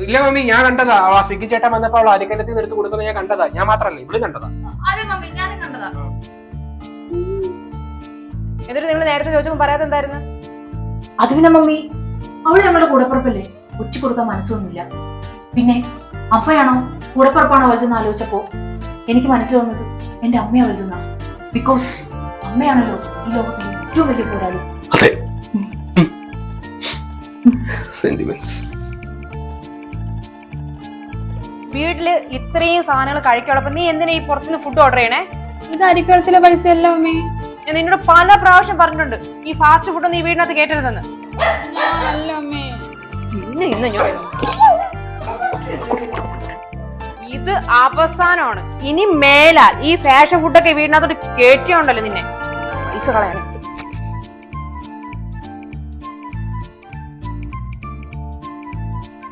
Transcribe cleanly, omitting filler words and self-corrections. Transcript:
ഇല്ല മമ്മി, ഞാൻ കണ്ടതാ. ആ സിഗി ചേട്ടൻ വന്നപ്പോ അവൾ അരിക്കലത്തിൽ എടുത്ത് കൊടുക്കുന്നത് ഞാൻ കണ്ടതാ. ഞാൻ മാത്രല്ല, ഇവള് കണ്ടതാ. അതെ മമ്മി, ഞാനും കണ്ടതാ. എന്നിട്ട് നിങ്ങൾ നേരത്തെ ചോദിച്ചപ്പോ പറയാതെ എന്തായിരുന്നു? അത് പിന്നെ മമ്മി, അവള് ഞങ്ങളുടെ കൂടപ്പുറപ്പല്ലേ, ഒറ്റ കൊടുക്കാൻ മനസ്സൊന്നുമില്ല. പിന്നെ അമ്മയാണോ കൂടപ്പുറപ്പാണോ വലുതെന്ന് ആലോചിച്ചപ്പോ എനിക്ക് മനസ്സിൽ വന്നത് എന്റെ അമ്മയാ വലുതെന്നാ. ബിക്കോസ് അമ്മയാണല്ലോ ഈ ലോകത്തിലെ ഏറ്റവും വലിയ പോരാളി. അതെ. സെന്റിമെന്റ്സ്. വീട്ടില് ഇത്രയും സാധനങ്ങൾ കഴിക്കാനുള്ളപ്പോ നീ എന്തിനാ ഈ പുറത്തുനിന്ന് ഫുഡ് ഓർഡർ ചെയ്യണേ? ഇത് അരിക്കടത്തിലെ പൈസ അല്ല അമ്മേ. ഞാൻ നിന്നോട് പല പ്രാവശ്യം പറഞ്ഞിട്ടുണ്ട് ഈ ഫാസ്റ്റ് ഫുഡ് നീ വീടിനകത്ത് കേട്ടരുതെന്ന്. അല്ല അമ്മേ. ഇന്ന് ഞാൻ ഇത് അവസാനമാണ്. ഇനി മേലാൽ ഈ ഫാഷൻ ഫുഡൊക്കെ വീടിനകത്തോട്ട് കേട്ടിയുണ്ടല്ലോ നിന്നെ പൈസ കളയാൻ.